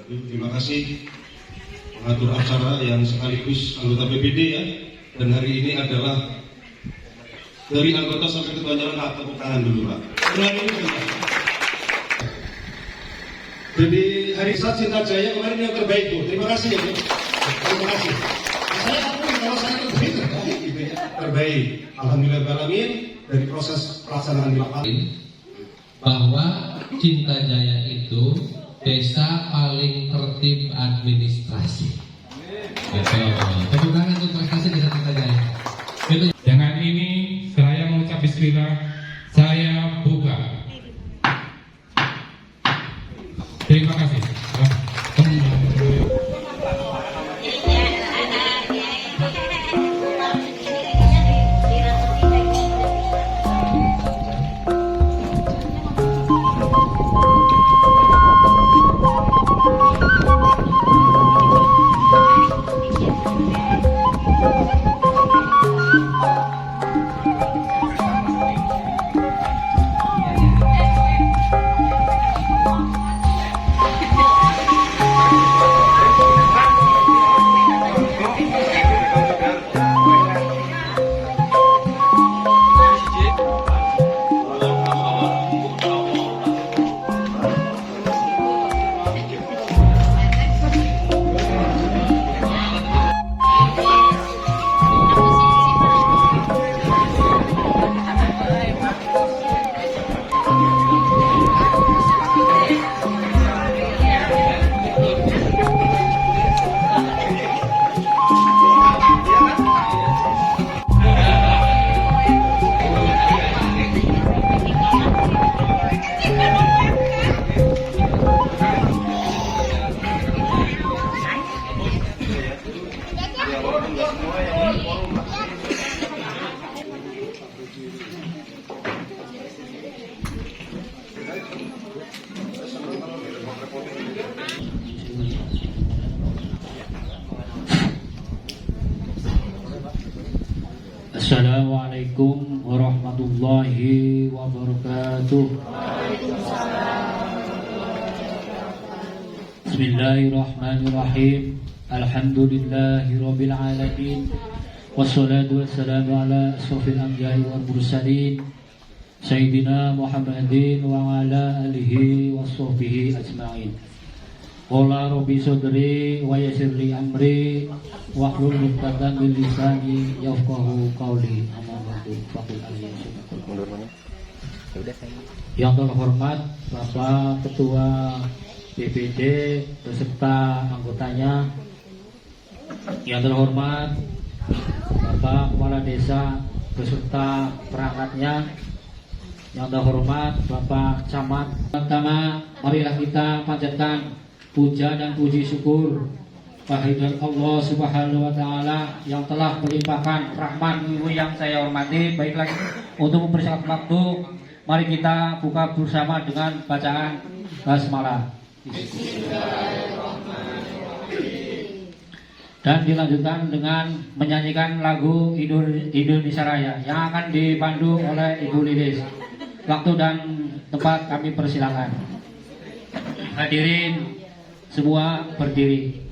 Terima kasih pengatur acara yang sekaligus anggota PBD ya. Dan hari ini adalah dari anggota sampai ketua jalan, tepuk tangan dulu Pak. Jadi hari Saat Cinta Jaya kemarin yang terbaik Bu. Terima kasih ya Bu. Terima kasih. Saya akui kalau saya terbaik gitu ya. Terbaik. Alhamdulillahirrahmanirrahim dari proses pelaksanaan di lapangan. Bahwa Cinta Jaya itu desa paling tertib administrasi. Betul. Tepuk tangan untuk prestasi desa Cinta Jaya. Dengan ini saya mengucap bismillah, saya buka. Terima kasih. Assalamualaikum warahmatullahi wabarakatuh. Bismillahirrahmanirrahim. Alhamdulillahirabbil alamin. Wassalatu wassalamu ala asrofil anbiya'i wal mursalin Sayyidina Muhammadin wa ala alihi wa sahbihi ajma'in. Qala rabbi sadri wa yassir li amri wahlul 'uqdatam min lisani yafqahu qawli. Amma ba'du faqul alayhi. Yang terhormat Bapak Ketua BPD beserta anggotanya, yang terhormat Bapak Kepala Desa beserta perangkatnya, yang terhormat Bapak Camat. Pertama, marilah kita panjatkan puja dan puji syukur kehadirat Allah Subhanahu wa taala yang telah melimpahkan rahmat yang saya hormati. Baiklah, untuk mempersingkat waktu, mari kita buka bersama dengan bacaan basmalah. Dan dilanjutkan dengan menyanyikan lagu Indonesia Raya yang akan dipandu oleh Ibu Lilis. Waktu dan tempat kami persilakan. Hadirin semua berdiri.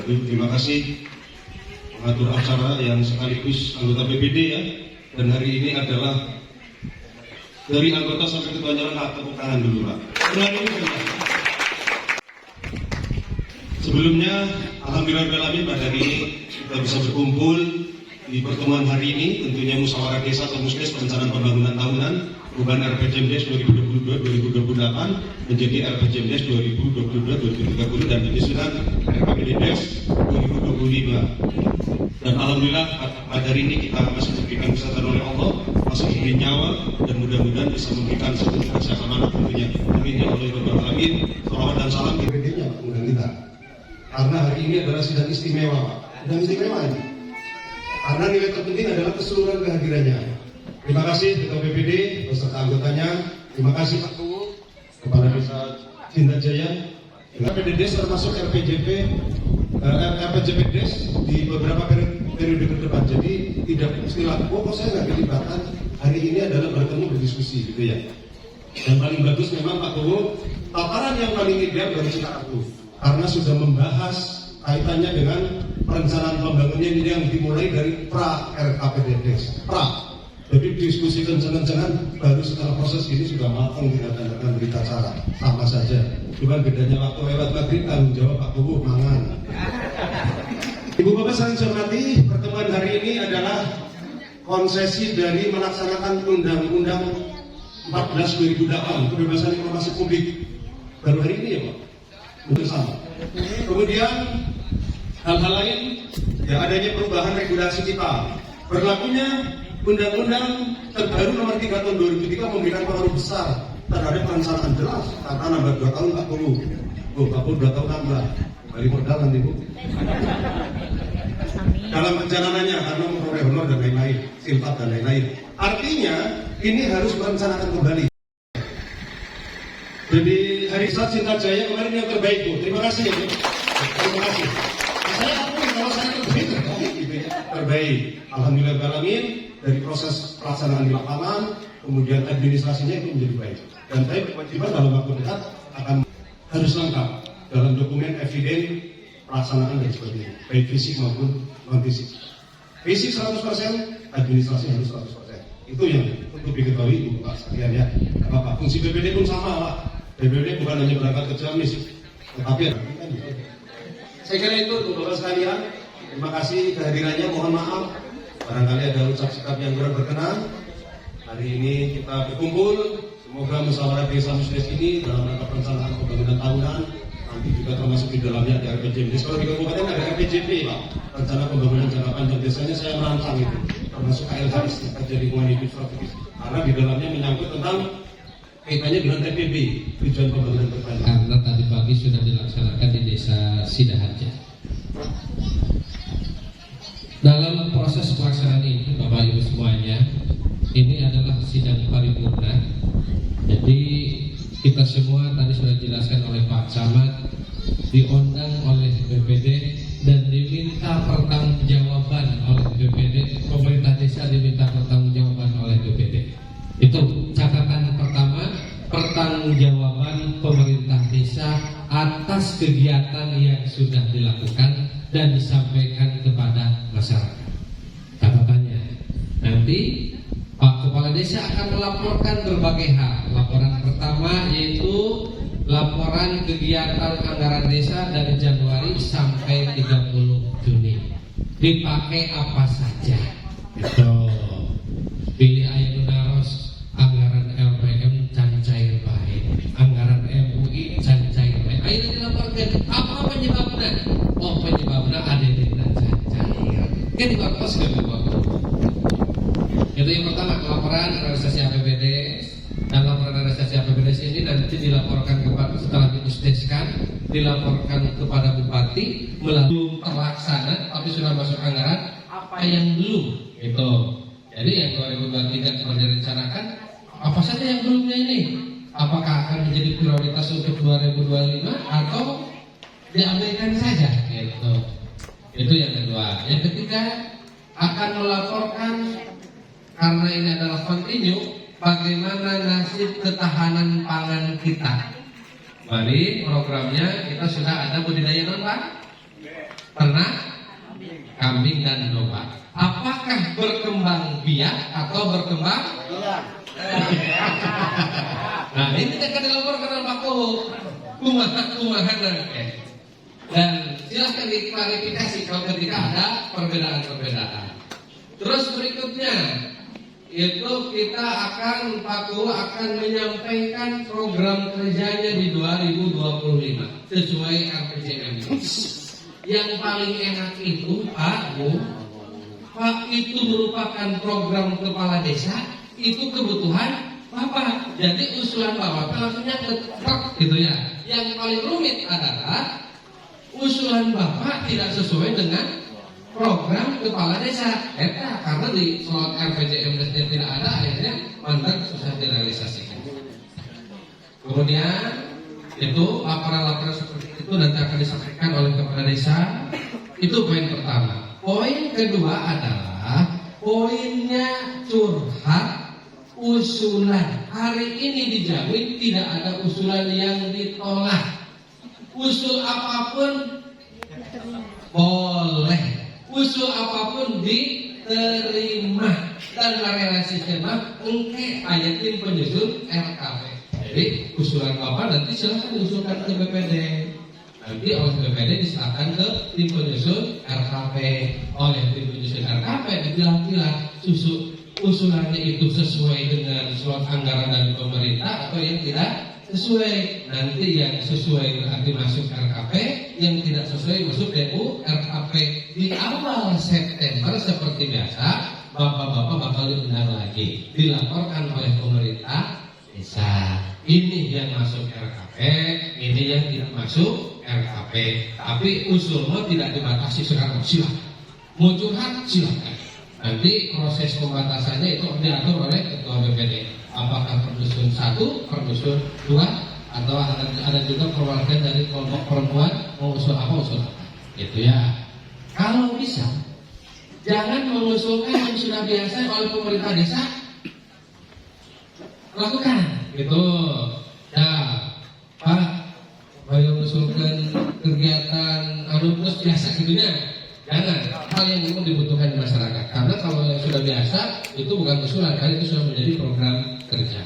Terima kasih pengatur acara yang sekaligus anggota PBD ya. Dan hari ini adalah dari anggota sampai ketua jalan, tepuk tangan dulu Pak. Sebelumnya alhamdulillah pada hari ini kita bisa berkumpul di pertemuan hari ini tentunya musyawarah desa atau musdes perencanaan pembangunan tahunan perubahan RPJMDes 2022-2028 menjadi RPJMDes 2022-2030 dan penyusunan RPJMDes 2025. Dan alhamdulillah pada hari ini kita masih diberikan kesehatan oleh Allah, masih diberi nyawa, dan mudah-mudahan bisa memberikan satu kesehatan amanah tentunya. Amin ya Allah ya Rabbal Alamin. Salawat dan salam PPD-nya Pak undang kita. Karena hari ini adalah sidang istimewa Pak. Sidang istimewa ini. Karena nilai terpenting adalah keseluruhan kehadirannya. Terima kasih Ketua PPD beserta anggotanya. Terima kasih Pak Kuwu, Kepala Desa Cinta Jaya. RPJMDes termasuk RPJMDes di beberapa periode ke depan. Jadi tidak istilah, kok saya nggak kelibatan. Hari ini adalah bertemu berdiskusi, gitu ya. Yang paling bagus memang Pak Kuwu, tataran yang paling ideal dari Cita Aku, karena sudah membahas kaitannya dengan perencanaan pembangunan ini yang dimulai dari pra RKPDes, pra. Jadi diskusi kencang-kencangan baru setelah proses ini sudah matang tidak akan berita acara, sama saja. Cuma bedanya waktu lewat maghrib tanggung jawab Pak Kuwu mangan. Ibu Bapak saling hormati, pertemuan hari ini adalah konsesi dari melaksanakan Undang-Undang 14/2008 kebebasan informasi publik. Baru hari ini ya Pak, bersama. Kemudian hal-hal lain, ya adanya perubahan regulasi kita. Berlakunya Undang-Undang terbaru nomor 3 tahun 2003 memberikan pengaruh besar terhadap perencanaan jelas karena nambah 2 tahun Pak Kuwu. Pak Kuwu 2 tahun nambah. Balik modal nanti Bu. Dalam perjalanannya karena memperoleh honor dan lain-lain, silpat dan lain-lain. Artinya ini harus merencanakan kembali. Jadi hari saat Cinta Jaya kemarin yang terbaik Bu. Terima kasih ya Bu. Terima kasih. Saya akui kalau saya terbaik gitu ya. Terbaik. Alhamdulillahirrahmanirrahim. Dari proses pelaksanaan di lapangan, kemudian administrasinya itu menjadi baik. Dan saya berkewajiban dalam waktu dekat akan harus lengkap dalam dokumen eviden pelaksanaan dan sebagainya, baik fisik maupun non fisik. Fisik 100%, administrasi harus 100%. Itu yang untuk diketahui Ibu Bapak sekalian ya. Apa fungsi BPD pun sama Pak. BPD bukan hanya berangkat kerja misi, tetapi saya kira itu untuk Bapak sekalian. Terima kasih kehadirannya. Mohon maaf barangkali ada ucap sikap yang kurang berkenan. Hari ini kita berkumpul, semoga musyawarah desa musdes ini dalam rangka perencanaan pembangunan tahunan, nanti juga termasuk di dalamnya ada RPJMDes. Kalau di kabupaten ada RPJP Pak, rencana pembangunan jangka panjang desanya saya merancang itu, termasuk KLJS, kerja lingkungan hidup strategis, karena di dalamnya menyangkut tentang kaitannya dengan TPB, tujuan pembangunan berkelanjutan. Karena tadi pagi sudah dilaksanakan di desa Sidaharja. Dalam proses pelaksanaan ini, Bapak Ibu semuanya, ini adalah sidang paripurna. Jadi kita semua tadi sudah dijelaskan oleh Pak Camat, diundang oleh BPD dan diminta pertanggungjawaban oleh BPD. Pemerintah desa diminta pertanggungjawaban oleh BPD. Itu catatan pertama, pertanggungjawaban pemerintah desa atas kegiatan yang sudah dilakukan dan disampaikan kepada masyarakat. Catatannya, nanti Pak Kepala Desa akan melaporkan berbagai hal. Laporan pertama yaitu laporan kegiatan anggaran desa dari Januari sampai 30 Juni. Dipakai apa saja? Itu pilih ayo naros anggaran LPM can cair baik, anggaran MUI can cair baik. Ayo dilaporkan apa penyebabnya? Oh penyebabnya ada di can cair. Kan dibahas ke itu yang pertama, laporan realisasi APBD. Dan laporan realisasi APBD ini nanti dilaporkan kepada, setelah dimusdeskan, dilaporkan kepada Bupati melalui terlaksana tapi sudah masuk anggaran apa yang belum itu. Jadi yang 2023 sudah direncanakan, apa saja yang belumnya ini? Apakah akan menjadi prioritas untuk 2025 atau diambilkan saja gitu. Itu yang kedua. Yang ketiga, akan melaporkan karena ini adalah kontinu, bagaimana nasib ketahanan pangan kita. Mari programnya kita sudah ada budidaya domba, ternak, kambing dan domba. Apakah berkembang biak atau berkembang? Nah ini akan dilaporkan oleh Pak Kuwu. Kumahan dan silahkan diklarifikasi kalau ketika ada perbedaan-perbedaan. Terus berikutnya itu kita akan Pak Guru akan menyampaikan program kerjanya di 2025 sesuai RPJM. Yang paling enak itu Pak itu merupakan program kepala desa, itu kebutuhan Bapak. Jadi usulan Bapak langsungnya ketrek gitu ya. Yang paling rumit adalah usulan Bapak tidak sesuai dengan program kepala desa. Karena di slot RPJM tidak ada, akhirnya mandat susah direalisasikan. Kemudian itu laporan-laporan seperti itu nanti akan disampaikan oleh kepala desa. Itu poin pertama. Poin kedua adalah poinnya curhat usulan. Hari ini dijamin tidak ada usulan yang ditolak. Usul apapun boleh, usul apapun diterima dan merealisasikan engke ayatin penyusun RKP. Jadi usulan Bapak nanti silahkan diusulkan ke BPD. Nanti oleh BPD diserahkan ke tim penyusun RKP. Oleh tim penyusun RKP dipilah-pilah usulannya itu sesuai dengan slot anggaran dari pemerintah atau yang tidak sesuai. Nanti yang sesuai berarti masuk RKP, yang tidak sesuai masuk DU RKP. Di awal September seperti biasa, bapak-bapak bakal diundang lagi, dilaporkan oleh pemerintah desa. Ini yang masuk RKP, ini yang tidak masuk RKP. Tapi usulnya tidak dibatasi sekarang, silakan. Mau curhat silakan. Nanti proses pembatasannya itu diatur oleh ketua BPD. Apakah perdusun 1, perdusun 2, atau ada juga perwakilan dari kelompok perempuan mau usul apa gitu ya. Kalau bisa jangan mengusulkan yang sudah biasa oleh pemerintah desa, lakukan gitu ya Pak. Saya mengusulkan kegiatan terus biasa gitu ya. Jangan hal yang memang dibutuhkan di masyarakat, karena kalau yang sudah biasa itu bukan usulan, karena itu sudah menjadi program kerja.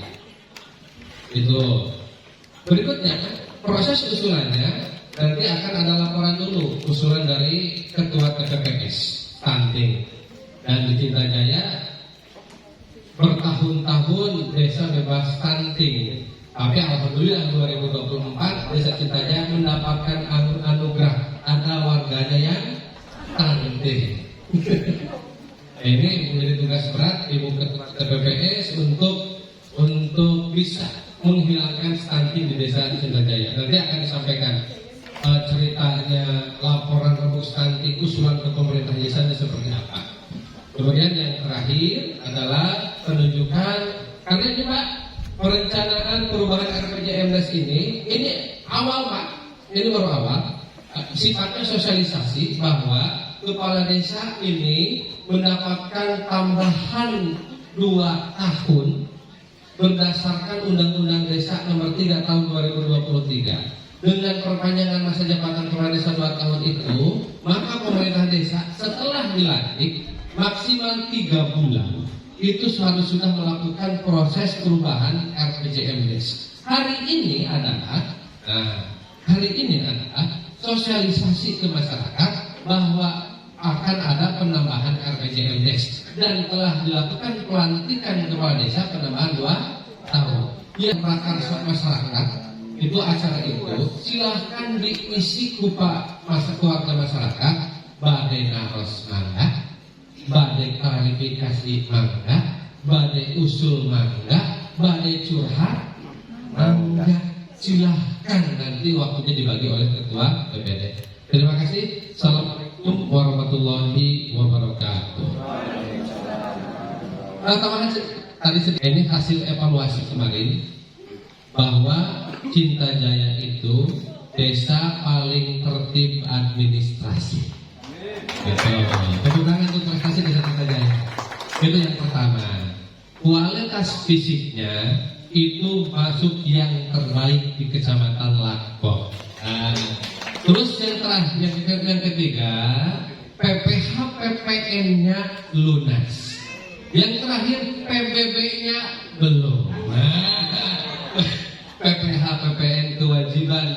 Itu berikutnya proses usulannya nanti akan ada laporan dulu, usulan dari ketua TPPS stunting. Dan di Cinta Jaya bertahun-tahun desa bebas stunting, tapi alhamdulillah 2024 desa Cinta Jaya mendapatkan anugerah, ada warganya yang stunting. Ini menjadi tugas berat Ibu Ketua TPPS untuk bisa menghilangkan stunting di desa Cinta Jaya. Nanti akan disampaikan ceritanya, laporan rembuk stunting, usulan ke pemerintah desanya seperti apa. Kemudian yang terakhir adalah penunjukan, karena ini Pak, perencanaan perubahan RPJMdes ini awal Pak, ini baru awal. Sifatnya sosialisasi bahwa kepala desa ini mendapatkan tambahan 2 tahun berdasarkan Undang-Undang Desa Nomor 3 Tahun 2023. Dengan perpanjangan masa jabatan kepala desa 2 tahun itu, maka pemerintah desa setelah dilantik maksimal 3 bulan itu harus sudah melakukan proses perubahan RPJMdes. Hari ini adalah sosialisasi ke masyarakat bahwa akan ada penambahan RPJMdes dan telah dilakukan pelantikan kepala desa penambahan 2 tahun. Yang prakarsa masyarakat itu acara itu silahkan diisi keluarga masyarakat, badai naros mangga, badai klarifikasi mangga, badai usul mangga, badai curhat mangga. Silahkan, nanti waktunya dibagi oleh ketua BPD. Terima kasih. Assalamualaikum warahmatullahi wabarakatuh. Tadi ini hasil evaluasi kemarin bahwa Cinta Jaya itu desa paling tertib administrasi. Tepuk tangan untuk prestasi desa Cinta Jaya. Itu yang pertama. Kualitas fisiknya itu masuk yang terbaik di Kecamatan Lakbok. Terus yang terakhir, yang ketiga, PPH PPN-nya lunas. Yang terakhir PBB-nya belum. PPH PPN kewajiban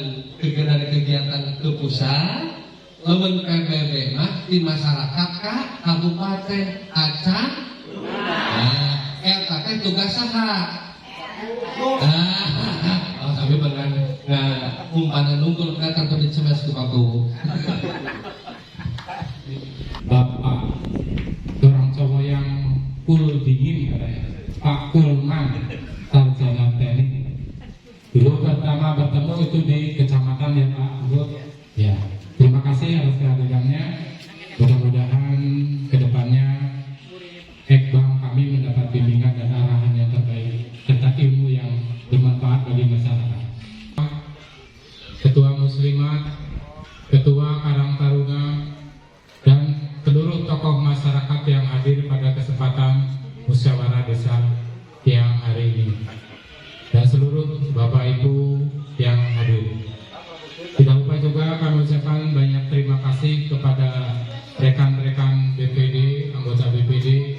kegiatan ke pusat, lawan PBB mah di masyarakat ka kabupaten acan. Eta teh tugas saha? Tapi benar umpanan nungkul ka kantor di Cemes ku aku. Bapak orang cowok yang cool dingin katanya, Pak Kulman sarjana teknik. Dulu pertama bertemu itu di kecamatan ya Pak Luhut. Ya, terima kasih atas kehadirannya. Mudah-mudahan kedepannya Ekbang kami mendapat bimbingan dan arahan yang terbaik serta ilmu yang bermanfaat bagi masyarakat. Ketua Muslimat, Ketua Karang Taruna, dan seluruh tokoh masyarakat yang hadir pada kesempatan musyawarah desa yang hari ini, dan seluruh Bapak Ibu yang hadir. Tidak lupa juga kami ucapkan banyak terima kasih kepada rekan-rekan BPD, anggota BPD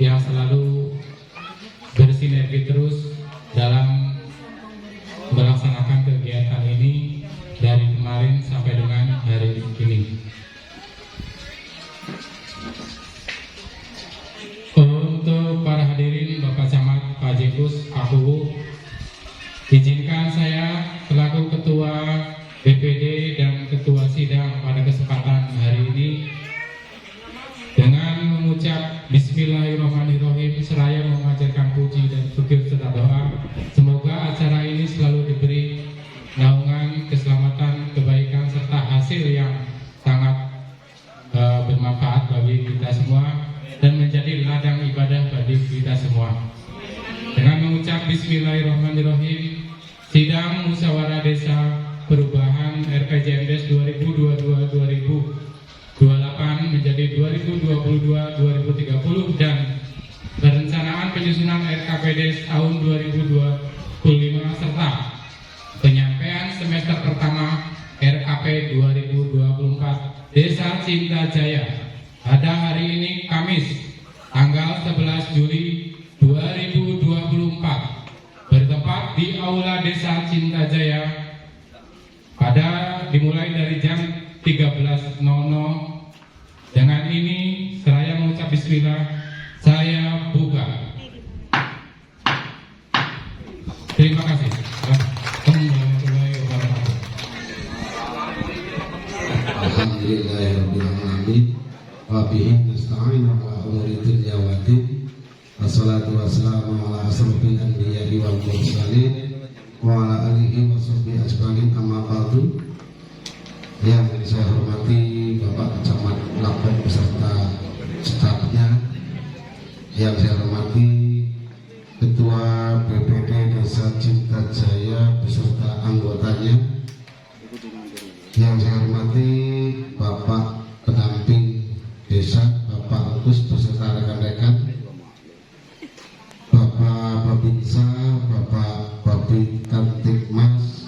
yang selalu bersinergi terus dalam melaksanakan kegiatan ini dari kemarin sampai dengan hari ini. Untuk para hadirin, Bapak Camat, Pak Jekus, Pak Huwu, izinkan saya selaku Ketua BPD dan Ketua Sidang pada kesempatan hari ini dengan mengucap Bismillahirrahmanirrahim seraya mengajarkan puji dan syukur serta doa, semoga acara ini selalu diberi naungan keselamatan, kebaikan serta hasil yang sangat bermanfaat bagi kita semua dan menjadi ladang ibadah bagi kita semua. Dengan mengucap Bismillahirrahmanirrahim, sidang musyawarah desa perubahan RPJMDes 2022-2028 menjadi 2022-2030 dan perencanaan penyusunan RKPDes tahun 2025 serta penyampaian semester pertama RKP 2024 Desa Cinta Jaya pada hari ini Kamis tanggal 11 Juli 2024 bertempat di Aula Desa Cinta Jaya pada dimulai dari jam 13.00. Dengan ini seraya mengucap bismillah, saya buka. Terima kasih. Assalamualaikum warahmatullahi wabarakatuh. Alhamdulillahirabbil alamin. Wa bihi nasta'in ala umuri dunya waddin. Wassalatu wassalamu ala asrofil anbiya'i wal mursalin wa ala alihi wa sahbihi ajmain, amma ba'du. Yang saya hormati Bapak Camat Lapor beserta stafnya, yang saya hormati Ketua BPD Desa Cinta Jaya beserta anggotanya, yang saya hormati Bapak pendamping desa Bapak Agus beserta rekan-rekan, Bapak Babinsa, Bapak Babin Kamtibmas,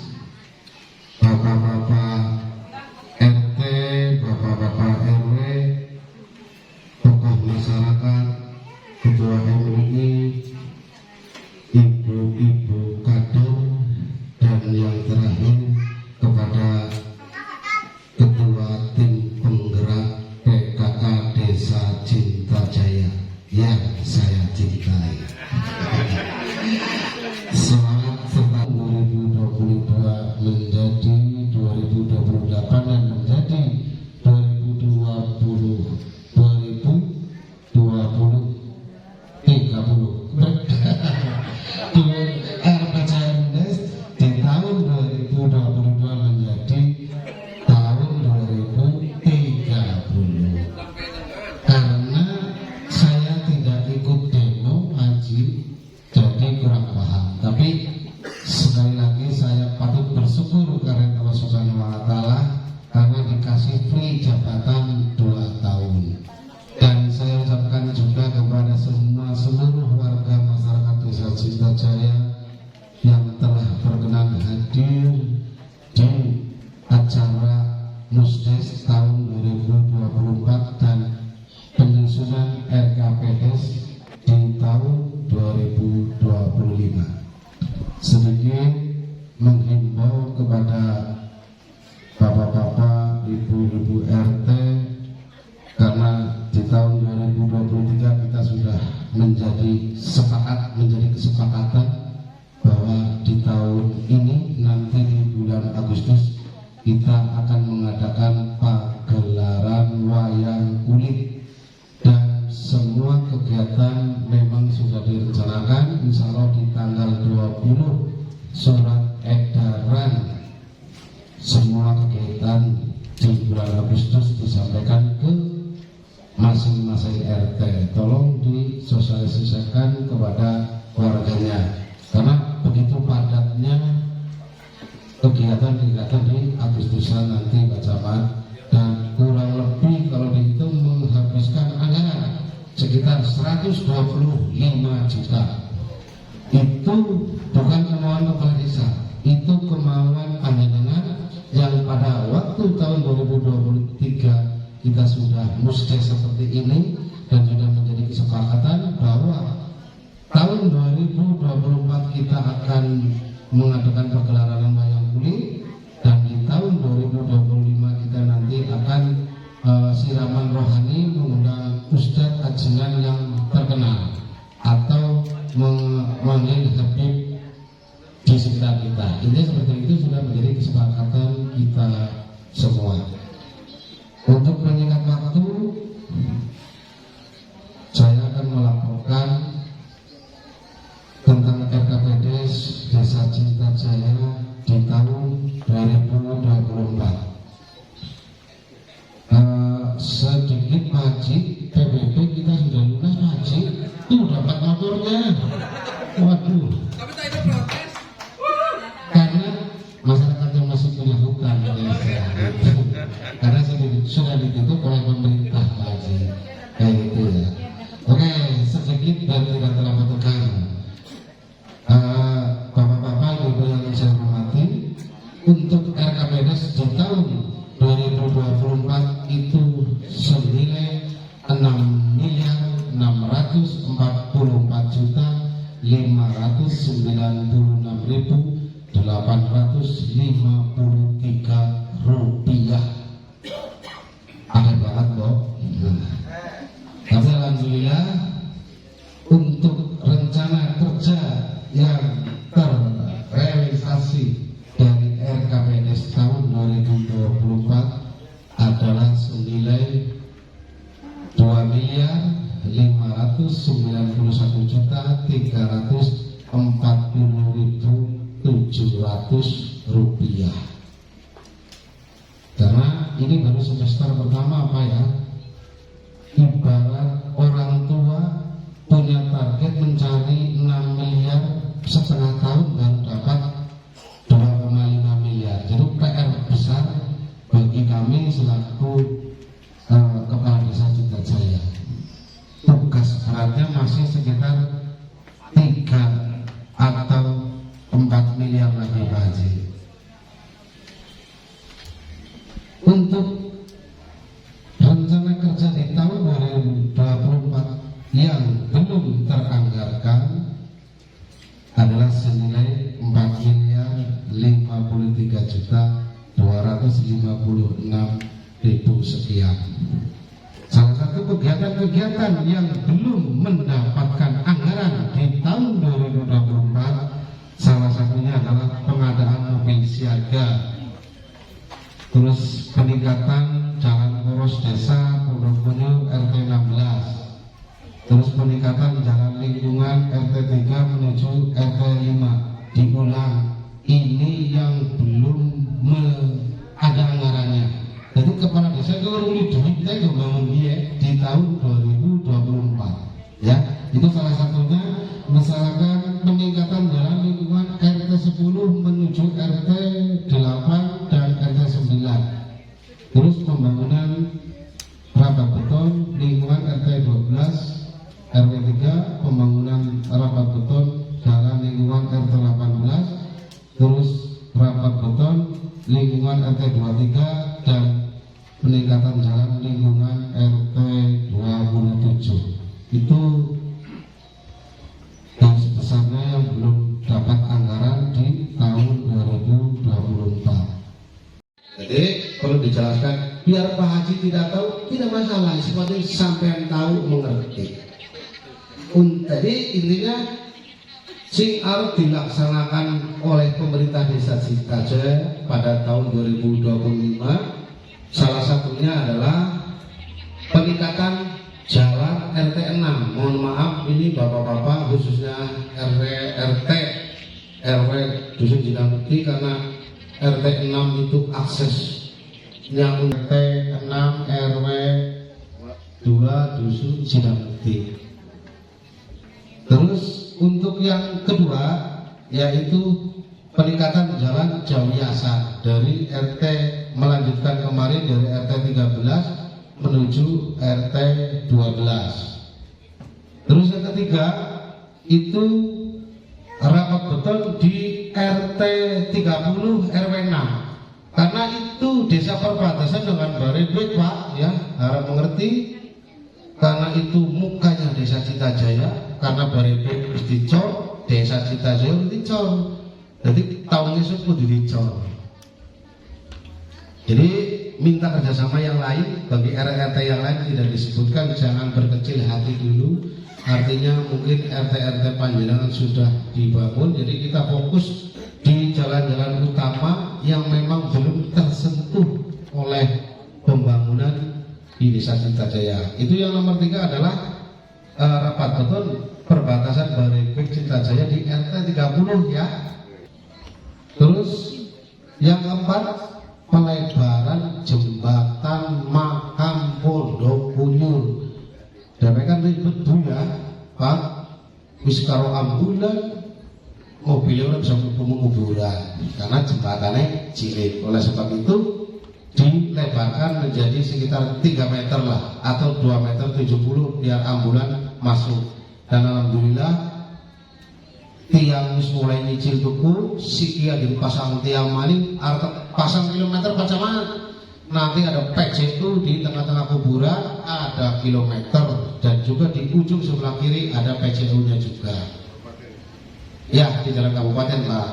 Bapak-bapak RT, Bapak-bapak RW, tokoh masyarakat, Ketua MUI, Ibu-ibu kader, dan yang terakhir kepada Ketua Tim Penggerak PKK Desa Cinta Jaya yang saya cintai. Selamat serta 2022 menjadi 2028 dan menjadi 2030 RPJMDes di tahun 2022 menjadi tahun 2030. Karena saya tidak ikut demo haji, jadi kurang menjadi kesepakatan bahwa di tahun ini nanti di bulan Agustus kita akan mengadakan pagelaran wayang kulit, dan semua kegiatan memang sudah direncanakan. Insya Allah di tanggal 20 surat edaran semua kegiatan di bulan Agustus disampaikan ke masing-masing RT. Tolong disosialisasikan kepada warganya, karena begitu padatnya kegiatan-kegiatan di Agustusan nanti Pak Camat, dan kurang lebih kalau dihitung menghabiskan anggaran sekitar 125 juta. Itu bukan kemauan kepala desa, itu kemauan panjenengan yang pada waktu tahun 2023 kita sudah musda seperti ini, dan sudah menjadi kesepakatan bahwa tahun 2024 kita akan mengadakan pagelaran wayang kulit, dan di tahun 2025 kita nanti akan siraman rohani mengundang ustadz ajengan yang terkenal atau memanggil Habib di sekitar kita. Ini seperti itu sudah menjadi kesepakatan kita semua. Untuk menyingkat waktu, saya akan melaporkan tentang RKPDes Desa Cinta Jaya di tahun 2024. Sedikit Pak Haji, PBB kita sudah lunas Pak Haji, tuh dapat motornya. Waduh, karena masyarakat yang masih punya hutan ya, karena sudah ditutup oleh pemerintah Pak Haji, kayak gitu ya. Oke, sedikit dan tidak terlalu tekan. Bapak-bapak, ibu yang saya hormati, untuk RKPDes di tahun 2024 itu senilai 6.494.853 rupiah. Aneh banget kok. Tapi alhamdulillah untuk rencana kerja yang terrealisasi dari RKPDes tahun 2024 adalah senilai 2.551.340.700 rupiah. Karena ini baru semester pertama Pak ya. Ibarat orang tua punya target mencari 6 miliar setengah tahun baru dapat 2,5 miliar. Jadi PR besar bagi kami selaku Kepala Desa Cinta Jaya. Tugas beratnya masih sekitar 3 atau 4 miliar lagi Pak Haji. Untuk rencana kerja di tahun 2024 yang belum teranggarkan adalah senilai 4.053.256.000 sekian. Salah satu kegiatan-kegiatan yang belum mendapatkan anggaran di tahun 2024 salah satunya adalah pengadaan mobil siaga, terus peningkatan jalan poros desa Pondokmonyo RT 16, terus peningkatan jalan lingkungan RT 3 menuju RT 5 diulang. Ini yang belum ada anggarannya. Jadi kepala desa itu perlu duit kita bangun dia di tahun 2024 ya. Itu salah satunya. Misalkan peningkatan jalan lingkungan RT 10 menuju RT 8 dan RT 9. Terus pembangunan rapat beton lingkungan RT 12 RT 3, pembangunan rapat beton jalan lingkungan RT 18, terus rapat beton lingkungan RT 23 dan peningkatan jalan lingkungan RT 27. Itu garis besarnya yang belum dapat anggaran di tahun 2024. Jadi perlu dijelaskan biar Pak Haji tidak tahu, tidak masalah, seperti sampean tahu mengerti. Jadi intinya sing arep dilaksanakan oleh pemerintah Desa Citajaya pada tahun 2025 salah satunya adalah peningkatan jalan RT 6. Mohon maaf ini bapak-bapak khususnya RT RW Dusun Cinamukti karena RT 6 itu aksesnya RT 6 RW 2 Dusun Cinamukti. Terus untuk yang kedua yaitu peningkatan jalan Jawiasa dari RT melanjutkan kemarin dari RT 13 menuju RT 12. Terus yang ketiga itu rapat betul di RT 30 RW 6 karena itu desa perbatasan dengan Barebek Pak ya, harap mengerti karena itu mukanya Desa Citajaya karena Barebek wis dicor, Desa Citajaya wis dicor. Jadi tahunnya sudah dicor. Jadi minta kerjasama yang lain bagi RT yang lain tidak disebutkan, jangan berkecil hati dulu. Artinya mungkin RT panjenengan sudah dibangun, jadi kita fokus di jalan-jalan utama yang memang belum tersentuh oleh pembangunan di Desa Citajaya. Itu yang nomor 3 adalah rapat betul perbatasan Barebek Citajaya di RT 30 ya. Terus yang keempat pelebaran jembatan makam Pondok Kunyur. Dewek kan ribet ya Pak, wis karo ambulan mobilnya bisa menguburan karena jembatannya cilik. Oleh sebab itu dilebarkan menjadi sekitar 3 meter lah atau 2 meter 70 biar ambulan masuk. Dan alhamdulillah tiang mulai nyicil tuku siki lagi dipasang tiang maning pasang kilometer pacaman. Nanti ada PCU di tengah-tengah kuburan ada kilometer dan juga di ujung sebelah kiri ada PCU-nya juga. Ya di jalan kabupaten Pak.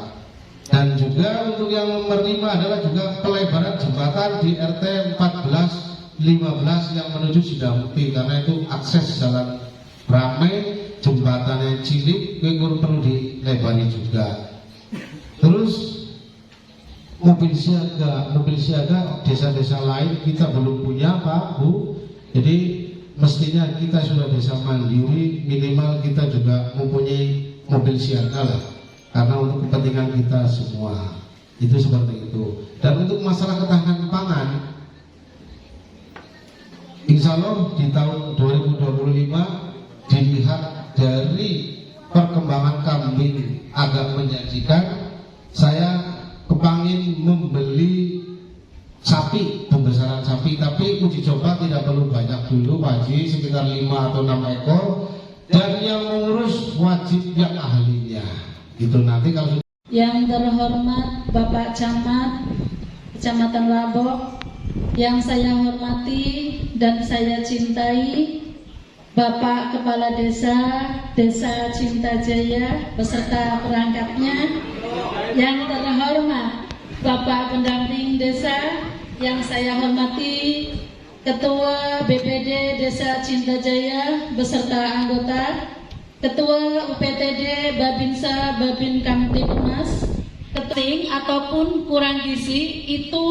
Dan juga untuk yang nomor 5 adalah juga pelebaran jembatan di RT 14 15 yang menuju Sidamukti karena itu akses jalan ramai, jembatannya cilik, perlu dilebari juga. Terus mobil siaga desa-desa lain kita belum punya Pak Bu. Jadi mestinya kita sudah desa mandiri, minimal kita juga mempunyai mobil siaga lah. Karena untuk kepentingan kita semua itu seperti itu. Dan untuk masalah ketahanan pangan, insya Allah di tahun 2025 dilihat dari perkembangan kambing agak menjanjikan, saya kepangin membeli sapi, pembesaran sapi, tapi uji coba tidak perlu banyak dulu Pak Haji, sekitar 5 atau 6 ekor, dan yang mengurus wajib yang ahlinya itu nanti kalau yang terhormat Bapak Camat Kecamatan Labok, yang saya hormati dan saya cintai Bapak Kepala Desa Citajaya beserta perangkatnya, yang terhormat Bapak Pendamping Desa yang saya hormati Ketua BPD Desa Citajaya beserta anggota, Ketua UPTD Babinsa Babin Kamtibnas, keting ataupun kurang gizi itu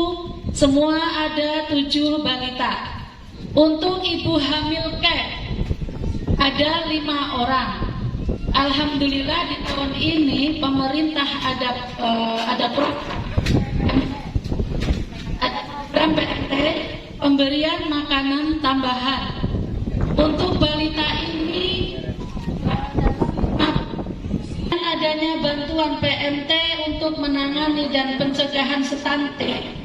semua ada 7 balita. Untuk ibu hamil kek ada 5 orang. Alhamdulillah di tahun ini pemerintah ada program PMT pemberian makanan tambahan. Untuk balita ini adanya bantuan PMT untuk menangani dan pencegahan stunting.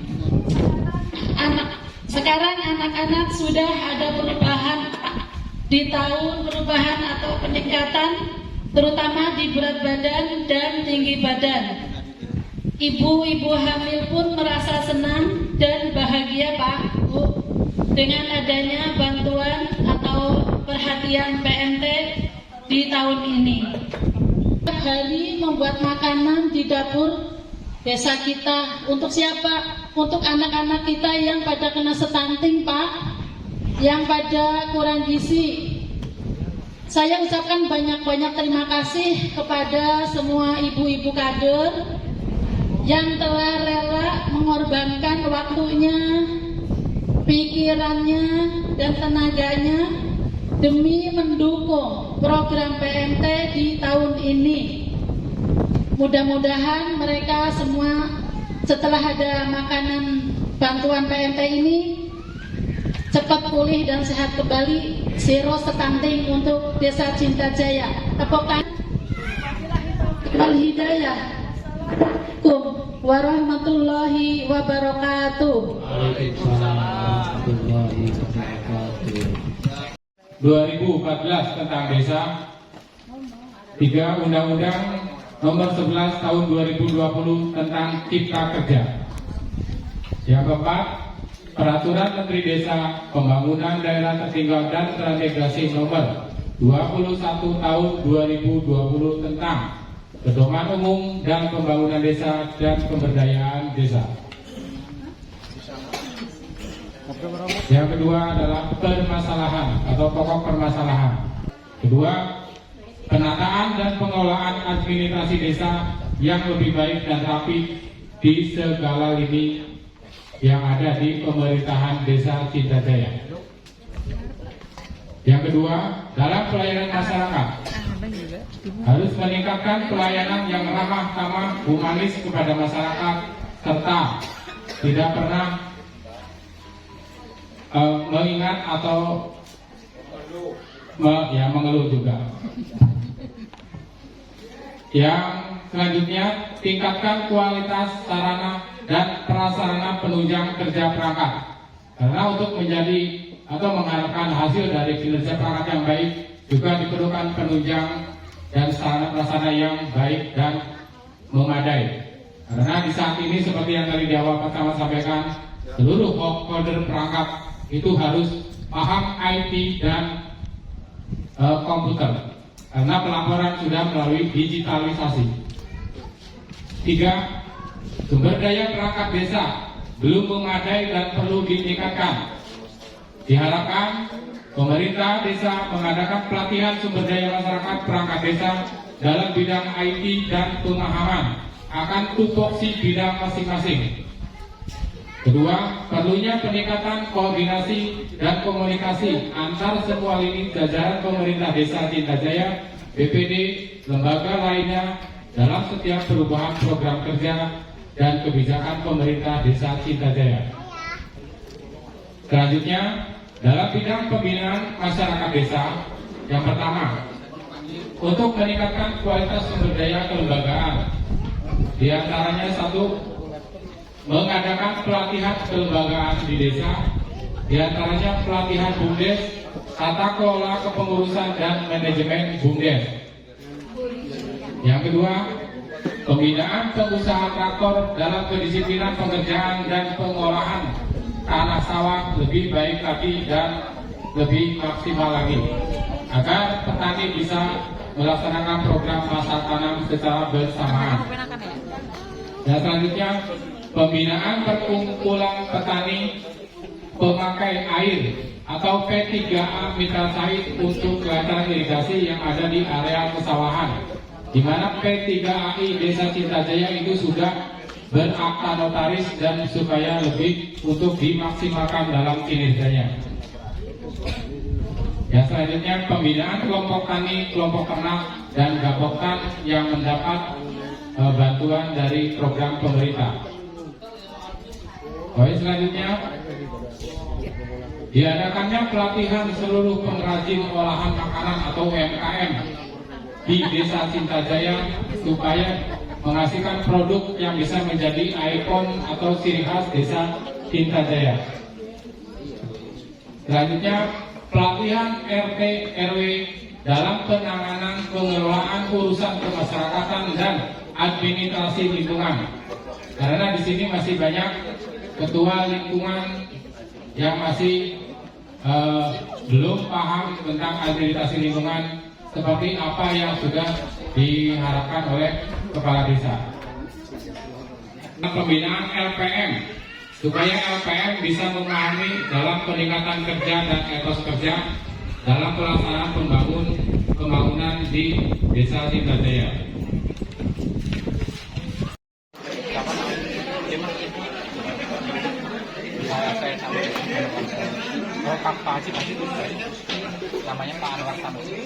Sekarang anak-anak sudah ada perubahan di tahun perubahan atau peningkatan, terutama di berat badan dan tinggi badan. Ibu-ibu hamil pun merasa senang dan bahagia Pak Bu dengan adanya bantuan atau perhatian PMT di tahun ini. Hari membuat makanan di dapur desa kita. Untuk siapa? Untuk anak-anak kita yang pada kena stunting Pak, yang pada kurang gizi. Saya ucapkan banyak-banyak terima kasih kepada semua ibu-ibu kader yang telah rela mengorbankan waktunya, pikirannya, dan tenaganya demi mendukung program PMT di tahun ini. Mudah-mudahan mereka semua setelah ada makanan bantuan PMT ini cepat pulih dan sehat kembali. Zero stunting untuk Desa Cinta Jaya. Tepuk tangan. Wal hidayah. Assalamualaikum warahmatullahi wabarakatuh. Waalaikumsalam warahmatullahi wabarakatuh. 2014 tentang desa, 3 Undang-Undang Nomor 11 Tahun 2020 tentang Cipta Kerja. Yang keempat, Peraturan Menteri Desa, Pembangunan Daerah Tertinggal dan Terintegrasi Nomor 21 Tahun 2020 tentang Pedoman Umum dan Pembangunan Desa dan Pemberdayaan Desa. Yang kedua adalah permasalahan atau pokok permasalahan. Kedua, penataan dan pengelolaan administrasi desa yang lebih baik dan rapi di segala lini yang ada di pemerintahan Desa Cinta Jaya. Yang kedua, dalam pelayanan masyarakat harus meningkatkan pelayanan yang ramah tamah humanis kepada masyarakat serta tidak pernah mengingat atau mengeluh juga. Yang selanjutnya, tingkatkan kualitas sarana dan prasarana penunjang kerja perangkat. Karena untuk menjadi atau mengharapkan hasil dari kinerja perangkat yang baik juga diperlukan penunjang dan sarana prasarana yang baik dan memadai. Karena di saat ini seperti yang tadi di awal pertama sampaikan, seluruh holder perangkat itu harus paham IT dan komputer. Karena pelaporan sudah melalui digitalisasi. 3. Sumber daya perangkat desa belum memadai dan perlu ditingkatkan. Diharapkan pemerintah desa mengadakan pelatihan sumber daya masyarakat perangkat desa dalam bidang IT dan pemahaman akan tupoksi bidang masing-masing. Kedua, perlunya peningkatan koordinasi dan komunikasi antar semua lini jajaran pemerintah Desa Cinta Jaya, BPD, lembaga lainnya dalam setiap perubahan program kerja dan kebijakan pemerintah Desa Cinta Jaya. Selanjutnya, dalam bidang pembinaan masyarakat desa, yang pertama, untuk meningkatkan kualitas sumber daya kelembagaan, di antaranya 1, mengadakan pelatihan kelembagaan di desa, di antaranya pelatihan BUMDes, tata kelola kepengurusan dan manajemen BUMDes. Yang kedua, pembinaan pengusaha traktor dalam kedisiplinan pengerjaan dan pengolahan tanah sawah lebih baik lagi dan lebih maksimal lagi, agar petani bisa melaksanakan program masa tanam secara bersamaan. Dan selanjutnya, pembinaan perkumpulan petani pemakai air atau P3A Mitra Sait untuk kelancaran irigasi yang ada di area pesawahan, di mana P3AI Desa Cinta Jaya itu sudah berakta notaris dan supaya lebih untuk dimaksimalkan dalam kinerjanya. Yang selanjutnya, pembinaan kelompok tani, kelompok ternak, dan gapoktan yang mendapat bantuan dari program pemerintah. Selanjutnya, diadakannya pelatihan seluruh pengrajin olahan makanan atau UMKM di Desa Cinta Jaya supaya menghasilkan produk yang bisa menjadi ikon atau ciri khas Desa Cinta Jaya. Selanjutnya, pelatihan RT RW dalam penanganan pengelolaan urusan kemasyarakatan dan administrasi lingkungan. Karena di sini masih banyak ketua lingkungan yang masih belum paham tentang administrasi lingkungan seperti apa yang sudah diharapkan oleh kepala desa. Pembinaan LPM supaya LPM bisa memahami dalam peningkatan kerja dan etos kerja dalam pelaksanaan pembangunan di Desa Singkajaya. Pak Haji namanya Pak Anwar Sanusi.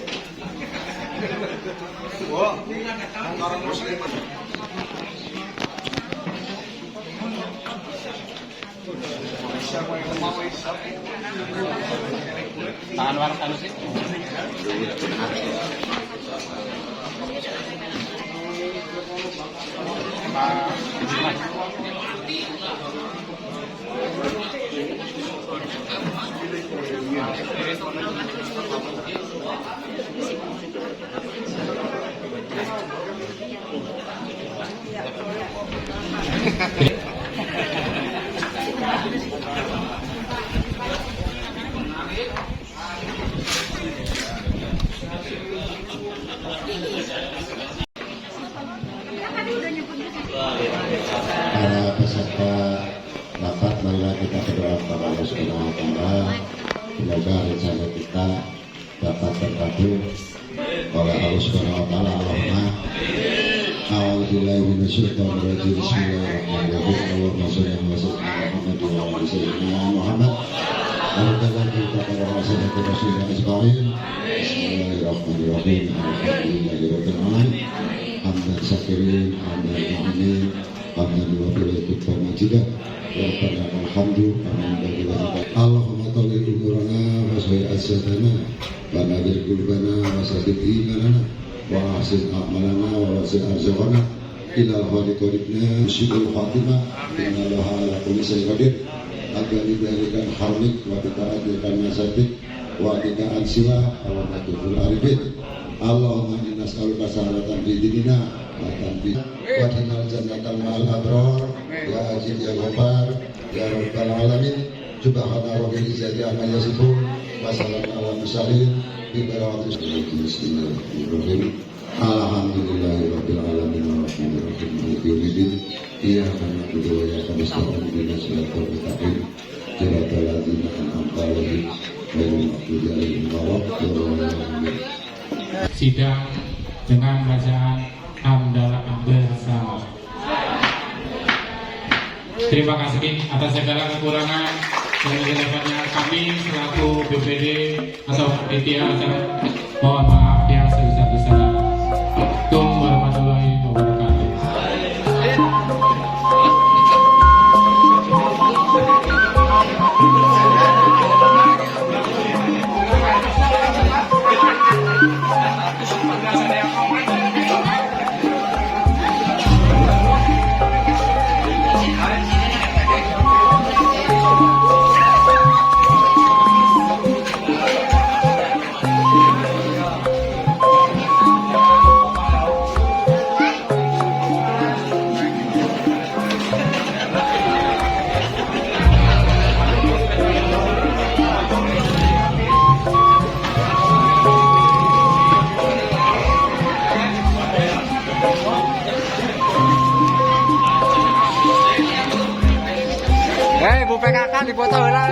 Pak Anwar Sanusi. Para peserta rapat, marilah kita berdoa kepada Allah Subhanahu wa Ta'ala. Semoga rencana kita dapat terkabul oleh Allah Subhanahu wa Ta'ala. Allahumma a'udzubillahi minasyaitonir rajim. Bismillahirrahmanirrahim. Allahumma shalli ala sayyidina Muhammad wa ala sayyidina Muhammad. Bismillahirrahmanirrahim. Alhamdulillahirabbil alamin. Hamdan syakirin, hamdan mu'minin, hamdan wabillahi majidah. Rabbana alhamdu, Allahumma tawil umurana wa sahih asyadana wa nadir qulubana wa sadid imanana wa ahsin a'malana wa wasi' arzaqana ilal khaliqina syukur khatimah inna allaha ala kulli syai'in qadir agar diberikan harmik wa dita'adilkan nasadik wa dika'an sila wa matukul arifin. Allahumma inna nas'aluka salamatan fi dinina wa tanfi wa dinal jannatan ma'al abrar ya ajib ya ghaffar ya rabbal alamin. Subhana rabbil izzati amma yasifun wa salamun ala mursalin bi barakati bismillahirrahmanirrahim. Alhamdulillahi rabbil alamin arrahmanir rahim maliki yaumiddin iyyaka na'budu wa iyyaka nasta'in ihdinas siratal mustaqim siratal ladzina an'amta 'alaihim ghairil maghdubi 'alaihim waladdallin. Sidang dengan bacaan hamdalah bersama. Terima kasih atas segala kekurangan dan kelebihannya kami selaku BPD atau panitia acara. Mohon maaf yang sebesar-besarnya. Assalamualaikum warahmatullahi wabarakatuh. Bu PKK dipoto lah.